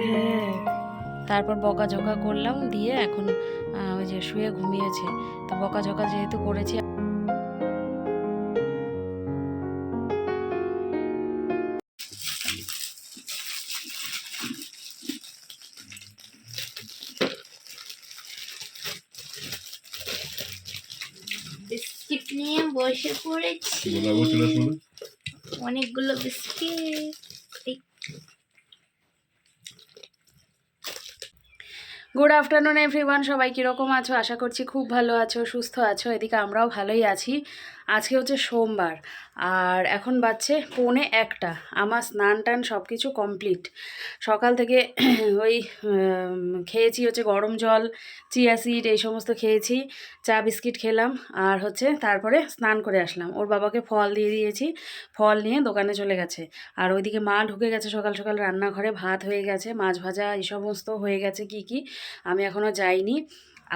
হ্যাঁ, তারপর বকাঝকা করলাম, দিয়ে এখন ওই যে শুয়ে ঘুমিয়েছে। তো বকাঝকা যেহেতু করেছি, বিস্কিট নিয়ে বসে পড়েছি, অনেকগুলো বিস্কিট। গুড আফটারনুন এভরিওয়ান, সবাই কীরকম আছো? আশা করছি খুব ভালো আছো, সুস্থ আছো। এদিকে আমরাও ভালোই আছি। আজকে হচ্ছে সোমবার, আর এখন বাজছে 1:45। আমার স্নান টান সব কিছু কমপ্লিট। সকাল থেকে ওই খেয়েছি হচ্ছে গরম জল, চিয়া সিড, এই সমস্ত খেয়েছি, চা বিস্কিট খেলাম, আর হচ্ছে তারপরে স্নান করে আসলাম। ওর বাবাকে ফল দিয়ে দিয়েছি, ফল নিয়ে দোকানে চলে গেছে। আর ওইদিকে মা ঢুকে গেছে সকাল সকাল রান্নাঘরে, ভাত হয়ে গেছে, মাছ ভাজা এই সমস্ত হয়ে গেছে। কি আমি এখনও যাইনি।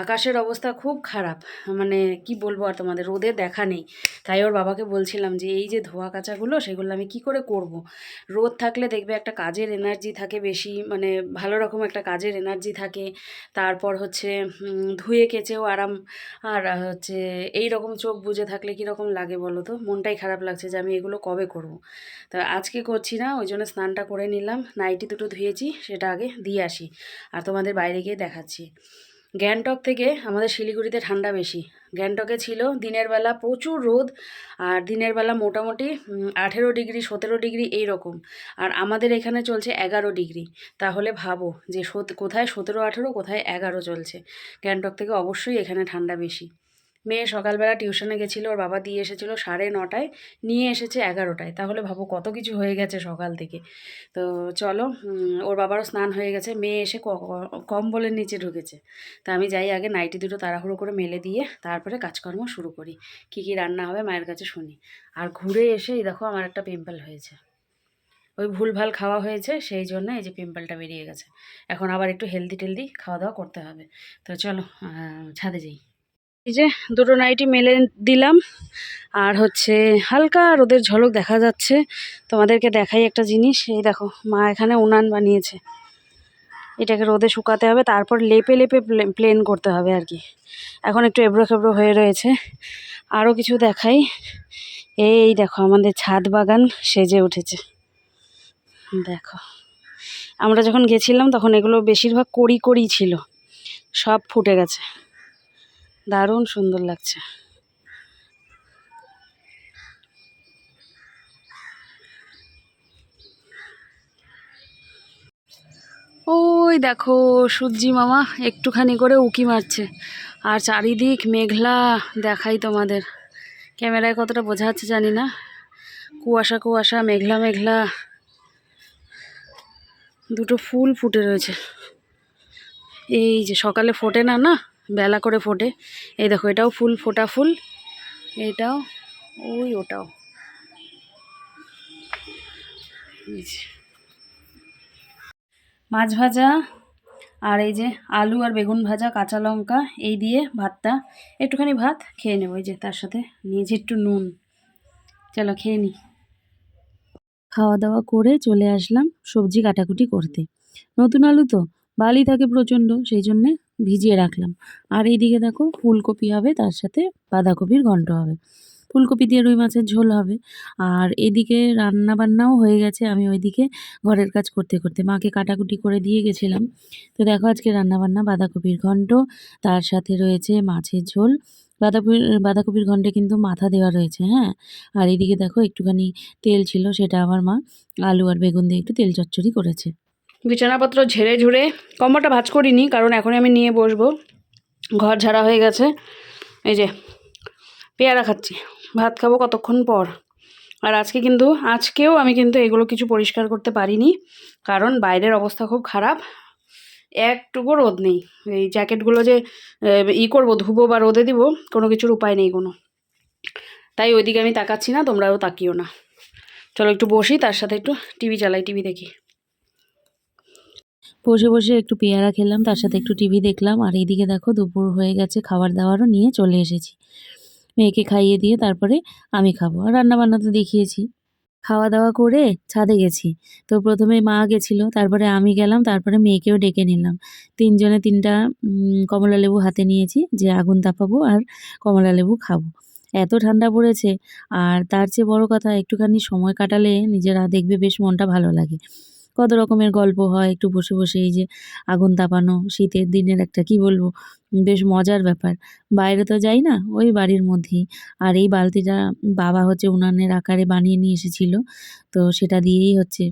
আকাশের অবস্থা খুব খারাপ, মানে কি বলবো আর তোমাদের, রোদের দেখা নেই। তাই ওর বাবাকে বলছিলাম যে এই যে ধোয়া কাচাগুলো, সেগুলো আমি কি করে করব। রোদ থাকলে দেখবে একটা কাজের এনার্জি থাকে বেশি, মানে ভালো রকম একটা কাজের এনার্জি থাকে। তারপর হচ্ছে ধুয়ে কেচেও আরাম। আর হচ্ছে এই রকম চোখ বুজে থাকলে কীরকম লাগে বলো তো, মনটাই খারাপ লাগছে যে আমি এগুলো কবে করব। তা আজকে করছি না, ওই জন্য স্নানটা করে নিলাম। নাইটি দুটো ধুয়েছি, সেটা আগে দিয়ে আসি, আর তোমাদের বাইরে গিয়ে দেখাচ্ছি। গ্যাংটক থেকে আমাদের শিলিগুড়িতে ঠান্ডা বেশি। গ্যাংটকে ছিল দিনের বেলা প্রচুর রোদ, আর দিনের বেলা মোটামুটি 18 ডিগ্রি 17 ডিগ্রি এই রকম। আর আমাদের এখানে চলছে 11 ডিগ্রি। তাহলে ভাবো যে কোথায় 17 18, কোথায় 11 চলছে। গ্যাংটক থেকে অবশ্যই এখানে ঠান্ডা বেশি। মেয়ে সকালবেলা টিউশনে গেছিলো, ওর বাবা দিয়ে এসেছিলো 9:30, নিয়ে এসেছে 11টায়। তাহলে ভাবো কত কিছু হয়ে গেছে সকাল থেকে। তো চলো, ওর বাবারও স্নান হয়ে গেছে, মেয়ে এসে কম্বলের নিচে ঢুকেছে। তা আমি যাই আগে নাইটি দুটো তাড়াহুড়ো করে মেলে দিয়ে তারপরে কাজকর্ম শুরু করি। কি রান্না হবে মায়ের কাছে শুনি। আর ঘুরে এসে এই দেখো আমার একটা পিম্পল হয়েছে। ওই ভুলভাল খাওয়া হয়েছে, সেই জন্য এই যে পিম্পলটা বেরিয়ে গেছে। এখন আবার একটু হেলদি খাওয়া দাওয়া করতে হবে। তো চলো ছাদে যাই। এই যে দুটো নাইটি মেলে দিলাম, আর হচ্ছে হালকা রোদের ঝলক দেখা যাচ্ছে। তোমাদেরকে দেখাই একটা জিনিস, এই দেখো মা এখানে উনান বানিয়েছে। এটাকে রোদে শুকাতে হবে, তারপর লেপে লেপে প্লেন করতে হবে আর কি। এখন একটু এবড়ো খেবড়ো হয়ে রয়েছে। আরও কিছু দেখাই, এই দেখো আমাদের ছাদ বাগান সেজে উঠেছে। দেখো, আমরা যখন গেছিলাম তখন এগুলো বেশিরভাগ কড়ি ছিল, সব ফুটে গেছে, দারুণ সুন্দর লাগছে। ওই দেখো সূর্যি মামা একটুখানি করে উঁকি মারছে, আর চারিদিক মেঘলা। দেখাই তোমাদের, ক্যামেরায় কতটা বোঝা যাচ্ছে জানি না, কুয়াশা কুয়াশা, মেঘলা মেঘলা। দুটো ফুল ফুটে রয়েছে, এই যে সকালে ফোটে না, না বেলা করে ফোটে। এই দেখো এটাও ফুল, ফোটা ফুল, এটাও, ওই ওটাও। মাছ ভাজা, আর এই যে আলু আর বেগুন ভাজা, কাঁচা লঙ্কা, এই দিয়ে ভাতটা, একটুখানি ভাত খেয়ে নেবো। এই যে তার সাথে নিয়েছি একটু নুন। চলো খেয়ে নিই। খাওয়া দাওয়া করে চলে আসলাম সবজি কাটাকুটি করতে। নতুন আলু তো বালি থাকে প্রচণ্ড, সেই জন্যে ভিজিয়ে রাখলাম। আর এইদিকে দেখো ফুলকপি হবে, তার সাথে বাঁধাকপির ঘন্ট হবে। ফুলকপি দিয়ে রুই মাছের ঝোল হবে। আর এদিকে রান্না বান্নাও হয়ে গেছে, আমি ওইদিকে ঘরের কাজ করতে করতে মাকে কাটাকুটি করে দিয়ে গেছিলাম। তো দেখো আজকে রান্নাবান্না বাঁধাকপির ঘন্ট, তার সাথে রয়েছে মাছের ঝোল। বাঁধাকপির ঘন্টে কিন্তু মাথা দেওয়া রয়েছে, হ্যাঁ। আর এদিকে দেখো একটুখানি তেল ছিল, সেটা আমার মা আলু আর বেগুন দিয়ে একটু তেল চচ্চড়ি করেছে। বিছানাপত্র ঝেড়ে ঝুড়ে, কম্বলটা ভাঁজ করিনি কারণ এখনই আমি নিয়ে বসবো। ঘর ঝাড়া হয়ে গেছে। এই যে পেয়ারা খাচ্ছি, ভাত খাবো কতক্ষণ পর। আর আজকেও আমি কিন্তু এগুলো কিছু পরিষ্কার করতে পারিনি, কারণ বাইরের অবস্থা খুব খারাপ, একটুকু রোদ নেই। এই জ্যাকেটগুলো যে করবো, ধুবো বা রোদে দিব, কোনো কিছুর উপায় নেই কোনো। তাই ওইদিকে আমি তাকাচ্ছি না, তোমরাও তাকিও না। চলো একটু বসি, তার সাথে একটু টিভি চালাই, টিভি দেখি। বসে বসে একটু পেয়ারা খেলাম, তার সাথে একটু টিভি দেখলাম। আর এইদিকে দেখো দুপুর হয়ে গেছে, খাবার দাবারও নিয়ে চলে এসেছি। মেয়েকে খাইয়ে দিয়ে তারপরে আমি খাবো, আর রান্নাবান্না তো দেখিয়েছি। খাওয়া দাওয়া করে ছাদে গেছি। তো প্রথমে মা গেছিল, তারপরে আমি গেলাম, তারপরে মেয়েকেও ডেকে নিলাম। ৩ জনে ৩ টা কমলালেবু হাতে নিয়েছি যে আগুন তাপাবো আর কমলালেবু খাবো। এত ঠান্ডা পড়েছে, আর তার চেয়ে বড় কথা একটুখানি সময় কাটালে নিজেরা দেখবে বেশ মনটা ভালো লাগে। কত রকমের গল্প হয় একটু বসে, বসে এই যে আগুন তাপানো শীতের দিনের একটা কি বলবো বেশ মজার ব্যাপার। বাইরে তো যাই না, ওই বাড়ির মধ্যেই। আর এই বালতিটা বাবা হচ্ছে উনানের আকারে বানিয়ে নিয়ে এসেছিল। তো সেটা দিয়েই হচ্ছে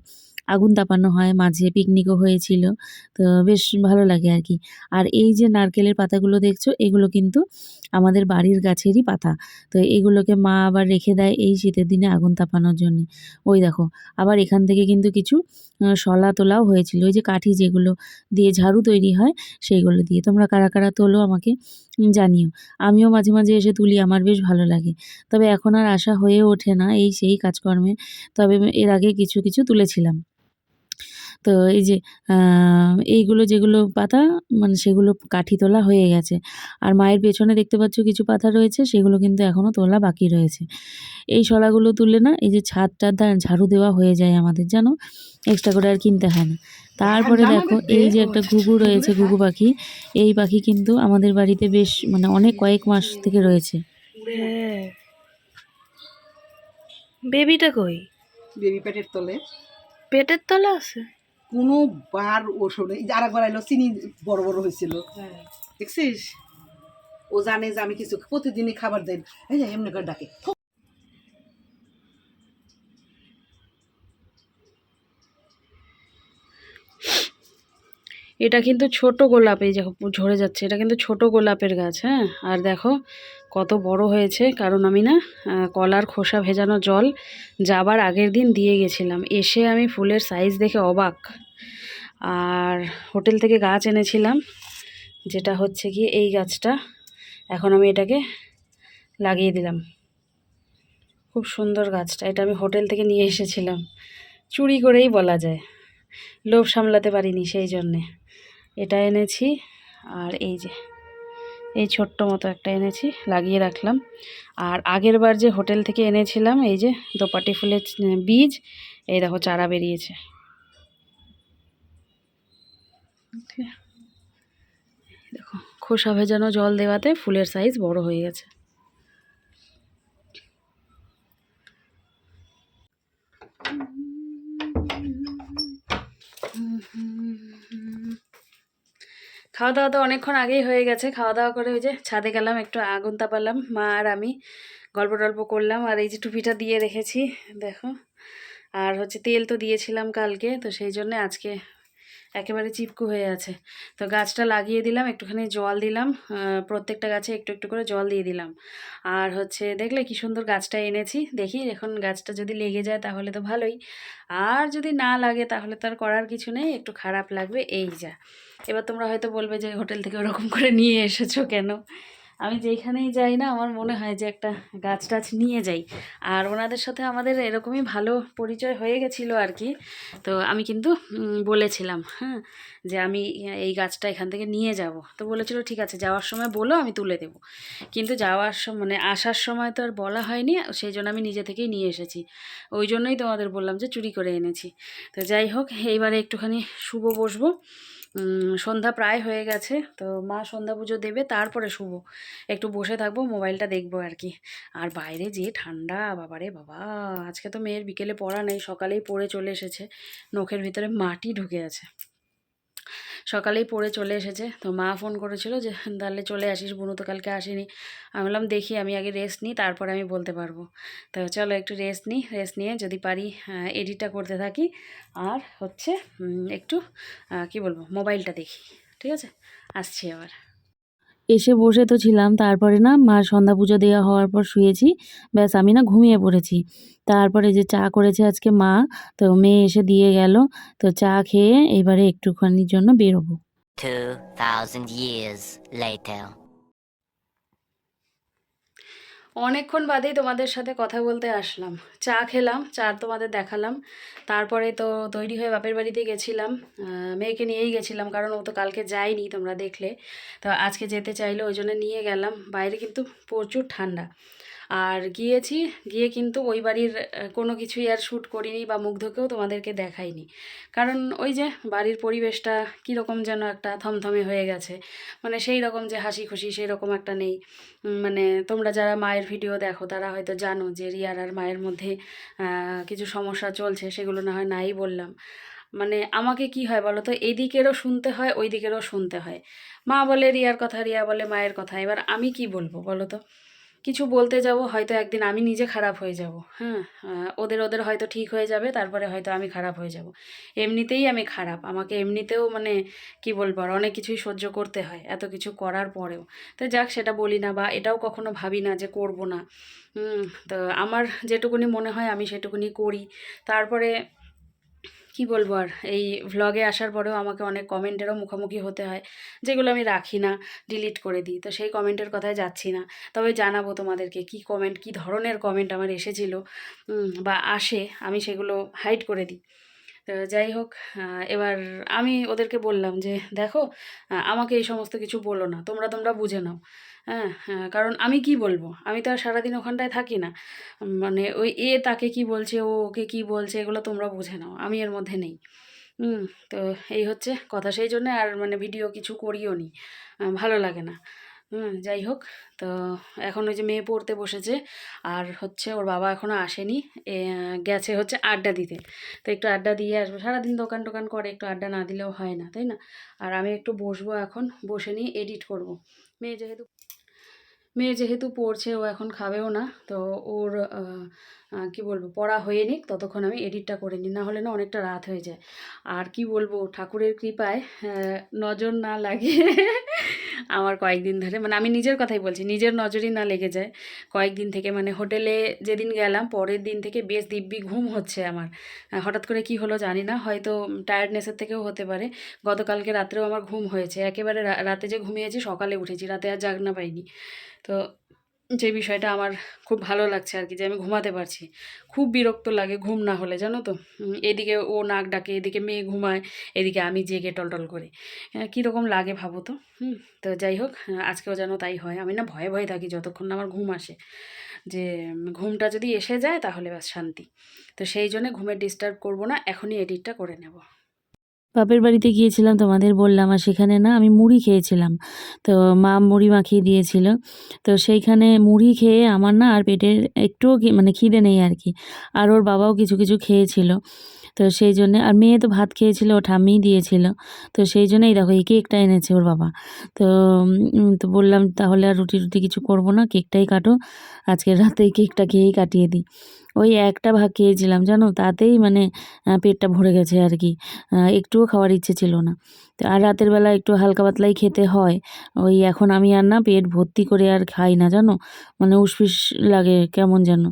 আগুন তাপানো হয়, মাঝে পিকনিকও হয়েছিল। তো বেশ ভালো লাগে আরকি। আর এই যে নারকেলের পাতাগুলো দেখছো এগুলো কিন্তু আমাদের বাড়ির গাছেরই পাতা। তো এগুলোকে মা আবার রেখে দেয় এই শীতের দিনে আগুন তাপানোর জন্যে। ওই দেখো, আবার এখান থেকে কিন্তু কিছু শলা তোলাও হয়েছিল। ওই যে কাঠি যেগুলো দিয়ে ঝাড়ু তৈরি হয় সেইগুলো দিয়ে। তোমরা কারা, কারা তোলো আমাকে জানিও। আমিও মাঝে, মাঝে এসে তুলি, আমার বেশ ভালো লাগে। তবে এখন আর আসা হয়ে ওঠে না এই সেই কাজকর্মে। তবে এর আগে কিছু, কিছু তুলেছিলাম। তো এই যে আ এইগুলো যেগুলো পাতা মানে সেগুলো কাঠি তোলা হয়ে গেছে। আর মায়ের পেছনে দেখতে পাচ্ছ কিছু পাতা রয়েছে সেগুলো কিন্তু এখনও তোলা বাকি রয়েছে। এই শলাগুলো তুললে না এই যে ছাদ-টাদ ঝাড়ু দেওয়া হয়ে যায় আমাদের জানো? এক্সট্রা করে আর কিনতে হয় না। তারপরে দেখো এই যে একটা ঘুঘু রয়েছে, ঘুঘু পাখি। এই পাখি কিন্তু আমাদের বাড়িতে বেশ মানে অনেক কয়েক মাস থেকে রয়েছে। হ্যাঁ, বেবিটা কই? বেবি পেটের তলে পেটের তলা আছে? কোনো বার ও শোনে এই যে আরেকবার আইলো চিনি বড় বড় হয়েছিল দেখছিস ও জানে যে আমি কিছু প্রতিদিনই খাবার দেই এই যে এমনি করে ডাকে এটা কিন্তু ছোট গোলাপ, এই দেখো ঝরে যাচ্ছে। এটা কিন্তু ছোট গোলাপের গাছ, হ্যাঁ। আর দেখো কত বড় হয়েছে, কারণ আমি না কলার খোসা ভেজানো জল যাবার আগের দিন দিয়ে গেছিলাম। এসে আমি ফুলের সাইজ দেখে অবাক। আর হোটেল থেকে গাছ এনেছিলাম, যেটা হচ্ছে কি এই গাছটা। এখন আমি এটাকে লাগিয়ে দিলাম। খুব সুন্দর গাছটা, এটা আমি হোটেল থেকে নিয়ে এসেছিলাম, চুরি করেই বলা যায়। লোভ সামলাতে পারিনি সেই জন্যে এটা এনেছি। আর এই যে এই ছোট্ট মতো একটা এনেছি, লাগিয়ে রাখলাম। আর আগের বার যে হোটেল থেকে এনেছিলাম এই যে দোপাটি ফুলের বীজ, এই দেখো চারা বেরিয়েছে। দেখো খোসা ভেজানো জল দেওয়াতে ফুলের সাইজ বড় হয়ে গেছে। খাওয়া দাওয়া তো অনেকক্ষণ আগেই হয়ে গেছে। খাওয়া দাওয়া করে ওই যে ছাদে গেলাম, একটু আগুন তাপালাম, মা আর আমি গল্প টল্প করলাম। আর এই যে টুপিটা দিয়ে রেখেছি দেখো। আর হচ্ছে তেল তো দিয়েছিলাম কালকে, তো সেই জন্যে আজকে একেবারে চিপকু হয়ে আছে। তো গাছটা লাগিয়ে দিলাম, একটুখানি জল দিলাম, প্রত্যেকটা গাছে একটু একটু করে জল দিয়ে দিলাম। আর হচ্ছে দেখলে কি সুন্দর গাছটা এনেছি। দেখি এখন গাছটা যদি লেগে যায় তাহলে তো ভালোই, আর যদি না লাগে তাহলে তো আর করার কিছু নেই, একটু খারাপ লাগবে এই যা। এবার তোমরা হয়তো বলবে যে হোটেল থেকে ওরকম করে নিয়ে এসেছো কেন। আমি যেইখানেই যাই না আমার মনে হয় যে একটা গাছ টাছ নিয়ে যাই। আর ওনাদের সাথে আমাদের এরকমই ভালো পরিচয় হয়ে গেছিলো আর কি। তো আমি কিন্তু বলেছিলাম হ্যাঁ যে আমি এই গাছটা এখান থেকে নিয়ে যাব। তো বলেছিল ঠিক আছে যাওয়ার সময় বলো আমি তুলে দেবো। কিন্তু যাওয়ার সময় মানে আসার সময় তো আর বলা হয়নি, সেই জন্য আমি নিজে থেকেই নিয়ে এসেছি। ওই জন্যই তোমাদের বললাম যে চুরি করে এনেছি। তো যাই হোক, এইবারে একটুখানি শুভ বসবো। সন্ধ্যা প্রায় হয়ে গেছে, তো মা সন্ধ্যা পুজো দেবে তারপরে শুভ একটু বসে থাকবো, মোবাইলটা দেখবো আর কি। আর বাইরে যে ঠান্ডা, বাবারে বাবা। আজকে তো মেয়ের বিকেলে পড়া নেই, সকালেই পড়ে চলে এসেছে, নখের ভিতরে মাটি ঢুকে আছে। সকালেই পড়ে চলে এসেছে। তো মা ফোন করেছিল যে তাহলে চলে আসিস, বুনু তো কালকে আসেনি। আমি বললাম দেখি আমি আগে রেস্ট নিই তারপরে আমি বলতে পারবো। তো চলো একটু রেস্ট নিই, রেস্ট নিয়ে যদি পারি এডিটটা করতে থাকি। আর হচ্ছে একটু কি বলবো মোবাইলটা দেখি। ঠিক আছে, আসছি আবার। এসে বসে তো ছিলাম, তারপরে না মার সন্ধ্যা পুজো দেওয়া হওয়ার পর শুয়েছি। ব্যাস আমি না ঘুমিয়ে পড়েছি। তারপরে যে চা করেছে আজকে মা, তো মেয়ে এসে দিয়ে গেল। তো চা খেয়ে এবারে একটুখানির জন্য বেরোবো। 2000 years later. অনেকক্ষণ বাদেই তোমাদের সাথে কথা বলতে আসলাম। চা খেলাম, চা তোমাদের দেখালাম। তারপরে তো তৈরি হয়ে বাপের বাড়িতে গেছিলাম, মেয়েকে নিয়েই গেছিলাম কারণ ও তো কালকে যায়নি তোমরা দেখলে। তো আজকে যেতে চাইলো ওই জন্য নিয়ে গেলাম। বাইরে কিন্তু প্রচুর ঠান্ডা। আর গিয়ে কিন্তু ওই বাড়ির কোনো কিছুই আর শ্যুট করিনি বা মুগ্ধকেও তোমাদেরকে দেখাইনি, কারণ ওই যে বাড়ির পরিবেশটা কীরকম যেন একটা থমথমে হয়ে গেছে, মানে সেই রকম যে হাসি খুশি সেই রকম একটা নেই। মানে তোমরা যারা মায়ের ভিডিও দেখো তারা হয়তো জানো যে রিয়ার আর মায়ের মধ্যে কিছু সমস্যা চলছে, সেগুলো না হয় নাই বললাম। মানে আমাকে কি হয় বলো তো, এদিকেরও শুনতে হয় ওই দিকেরও শুনতে হয়। মা বলে রিয়ার কথা, রিয়া বলে মায়ের কথা, এবার আমি কি বলবো বলো তো? কিছু বলতে যাব, হয়তো একদিন আমি নিজে খারাপ হয়ে যাব, হ্যাঁ, ওদের হয়তো ঠিক হয়ে যাবে, তারপরে হয়তো আমি খারাপ হয়ে যাব। এমনিতেই আমি খারাপ, আমাকে এমনিতেও মানে কি বলবো আর অনেক কিছুই সহ্য করতে হয় এত কিছু করার পরেও। তো যাক, সেটা বলি না বা এটাও কখনো ভাবি না যে করব না। তো আমার যেটুকুনি মনে হয় আমি সেটুকুনি করি। তারপরে কি বলবো আর, এই ভ্লগে আসার পরেও আমাকে অনেক কমেন্টেরও মুখোমুখি হতে হয়, যেগুলো আমি রাখি না, ডিলিট করে দিই। তো সেই কমেন্টের কথায় যাচ্ছি না, তবে জানাবো তোমাদেরকে কি কমেন্ট, কি ধরনের কমেন্ট আমার এসেছিলো বা আসে, আমি সেগুলো হাইড করে দিই। তো যাই হোক, এবার আমি ওদেরকে বললাম যে দেখো, আমাকে এই সমস্ত কিছু বলো না, তোমরা বুঝে নাও। হ্যাঁ, কারণ আমি কি বলবো, আমি তো আর সারাদিন ওখানটায় থাকি না। মানে ওই তাকে কি বলছে, ও ওকে কি বলছে, এগুলো তোমরা বুঝে নাও, আমি এর মধ্যে নেই। হুম, তো এই হচ্ছে কথা, সেই জন্য আর মানে ভিডিও কিছু করিও নি, ভালো লাগে না। যাই হোক, তো এখন ওই যে মেয়ে পড়তে বসেছে, আর হচ্ছে ওর বাবা এখনও আসেনি, গেছে হচ্ছে আড্ডা দিতে। তো একটু আড্ডা দিয়ে আসবো, সারাদিন দোকান টোকান করে, একটু আড্ডা না দিলেও হয় না, তাই না? আর আমি একটু বসবো এখন, বসে নিয়ে এডিট করব। মেয়ে যেহেতু মেয়ে যেহেতু পড়ছে, ও এখন খাবেও না, তো ওর কি বলবো, পড়া হয়ে নিক, ততক্ষণ আমি এডিটটা করে নিই, না হলে না অনেকটা রাত হয়ে যায়। আর কি বলবো, ঠাকুরের কৃপায় নজর না লাগে আমার কয়েকদিন ধরে, মানে আমি নিজের কথাই বলছি, নিজের নজরই না লেগে যায় কয়েকদিন থেকে। মানে হোটেলে যেদিন গেলাম পরের দিন থেকে বেশ দিব্যি ঘুম হচ্ছে আমার। হঠাৎ করে কি হলো জানি না, হয়তো টায়ার্ডনেসের থেকেও হতে পারে। গতকালকে রাত্রেও আমার ঘুম হয়েছে, একেবারে রাতে যে ঘুমিয়েছি সকালে উঠেছি, রাতে আর জাগনা পাইনি। তো যে বিষয়টা আমার খুব ভালো লাগছে আর কি, যে আমি ঘুমাতে পারছি। খুব বিরক্ত লাগে ঘুম না হলে, জানো তো। এদিকে ও নাক ডাকে, এদিকে মেয়ে ঘুমায়, এদিকে আমি জেগে টলটল করে, কীরকম লাগে ভাবো তো। তো যাই হোক, আজকেও যেন তাই হয়। আমি না ভয়ে ভয়ে থাকি যতক্ষণ না আমার ঘুম আসে, যে ঘুমটা যদি এসে যায় তাহলে ব্যাস শান্তি। তো সেই জন্যে ঘুমের ডিস্টার্ব করবো না, এখনই এডিটটা করে নেব। বাপের বাড়িতে গিয়েছিলাম তোমাদের বললাম, আর সেখানে না আমি মুড়ি খেয়েছিলাম। তো মা মুড়ি মাখিয়ে দিয়েছিল। তো সেইখানে মুড়ি খেয়ে আমার না আর পেটের একটুও মানে খিদে নেই আর কি। আর ওর বাবাও কিছু কিছু খেয়েছিল। তো সেই জন্যে, আর মেয়ে তো ভাত খেয়েছিল, ও ঠাম্মিই দিয়েছিল। তো সেই জন্যই দেখো এই কেকটা এনেছে ওর বাবা। তো তো বললাম তাহলে আর রুটি টুটি কিছু করব না, কেকটাই কাটো, আজকের রাতে এই কেকটা খেয়েই কাটিয়ে দিই। ওই একটা ভাগ খেয়েছিলাম জানো, তাতেই মানে পেটটা ভরে গেছে আর কি। একটুও খাওয়ার ইচ্ছে ছিল না। তো আর রাতের বেলা একটু হালকা পাতলাই খেতে হয়। ওই এখন আমি আর না পেট ভর্তি করে আর খাই না জানো, মানে উসফিস লাগে কেমন যেন।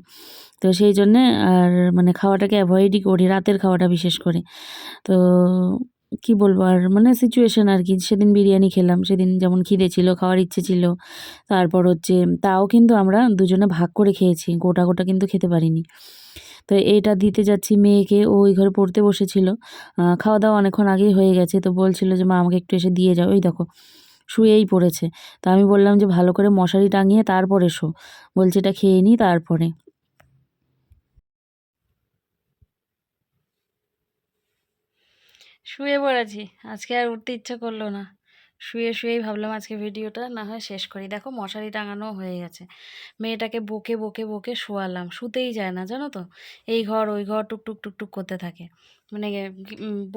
তো সেই জন্যে আর মানে খাওয়াটাকে অ্যাভয়েডই করি, রাতের খাওয়াটা বিশেষ করে। তো কি বলবো আর, মানে সিচুয়েশন আর কি। সেদিন বিরিয়ানি খেলাম, সেদিন যেমন খিদে ছিল, খাওয়ার ইচ্ছে ছিল। তারপর হচ্ছে তাও কিন্তু আমরা দুজনে ভাগ করে খেয়েছি, গোটা গোটা কিন্তু খেতে পারিনি। তো এটা দিতে যাচ্ছি মেয়েকে, ও ওই ঘরে পড়তে বসেছিল। খাওয়া দাওয়া অনেকক্ষণ আগেই হয়ে গেছে, তো বলছিল যে মা আমাকে একটু এসে দিয়ে যাও। ওই দেখো শুয়েই পড়েছে। তো আমি বললাম যে ভালো করে মশারি টাঙিয়ে তারপরে শো, বলছে এটা খেয়ে নিই তারপরে। শুয়ে পড়েছি, আজকে আর উঠতে ইচ্ছা করলো না। শুয়েই ভাবলাম আজকে ভিডিওটা না হয় শেষ করি। দেখো মশারি টাঙানো হয়ে গেছে। মেয়েটাকে বকে বকে বকে শোয়ালাম, শুতেই যায় না জানো তো। এই ঘর ওই ঘর টুকটুক টুকটুক করতে থাকে। মানে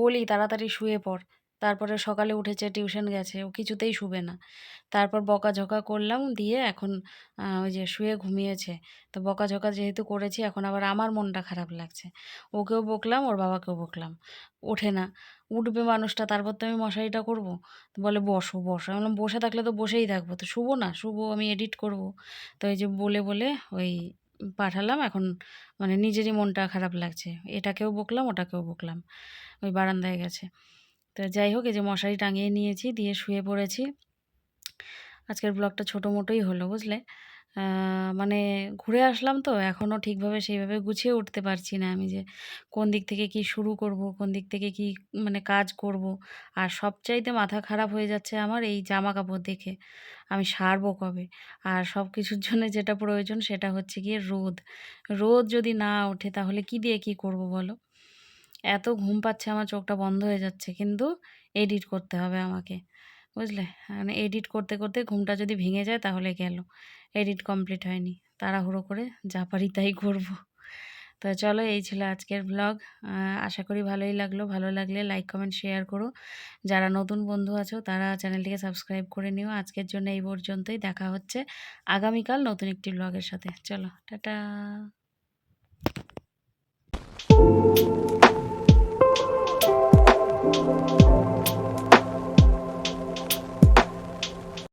বলি তাড়াতাড়ি শুয়ে পড়, তারপরে সকালে উঠেছে, টিউশন গেছে, ও কিছুতেই শুবে না। তারপর বকাঝকা করলাম, দিয়ে এখন ওই যে শুয়ে ঘুমিয়েছে। তো বকাঝকা যেহেতু করেছি, এখন আবার আমার মনটা খারাপ লাগছে। ওকেও বকলাম, ওর বাবাকেও বকলাম, ওঠে না। উঠবে মানুষটা, তারপর তো আমি মশারিটা করব। তো বলে বসো বসো, আমি বললাম বসে থাকলে তো বসেই থাকবো, তো শুবো না, শুবো আমি এডিট করব। তো এই যে বলে বলে ওই পাঠালাম। এখন মানে নিজেরই মনটা খারাপ লাগছে, এটাকেও বকলাম ওটাকেও বকলাম, ওই বারান্দায় গেছে। তো যাই হোক, এই যে মশারি টাঙিয়ে নিয়েছি, দিয়ে শুয়ে পড়েছি। আজকের ব্লগটা ছোটো মোটোই হলো বুঝলে। মানে ঘুরে আসলাম তো এখনও ঠিকভাবে সেইভাবে গুছিয়ে উঠতে পারছি না আমি যে কোন দিক থেকে কি শুরু করব, কোন দিক থেকে কি মানে কাজ করব। আর সবচাইতে মাথা খারাপ হয়ে যাচ্ছে আমার এই জামা কাপড় দেখে, আমি সারবো কবে। আর সব কিছুর জন্য যেটা প্রয়োজন সেটা হচ্ছে গিয়ে রোদ। রোদ যদি না ওঠে তাহলে কি দিয়ে কি করব বলো। এত ঘুম পাচ্ছে, আমার চোখটা বন্ধ হয়ে যাচ্ছে, কিন্তু এডিট করতে হবে আমাকে, বুঝলে। মানে এডিট করতে করতে ঘুমটা যদি ভেঙে যায় তাহলে গেল, এডিট কমপ্লিট হয়নি, তাড়াহুড়ো করে যা পারি তাই করব। তো চলো, এই ছিল আজকের ব্লগ। আশা করি ভালোই লাগলো। ভালো লাগলে লাইক কমেন্ট শেয়ার করো। যারা নতুন বন্ধু আছো তারা চ্যানেলটিকে সাবস্ক্রাইব করে নিও। আজকের জন্য এই পর্যন্তই, দেখা হচ্ছে আগামীকাল নতুন একটি ব্লগের সাথে। চলো, টাটা।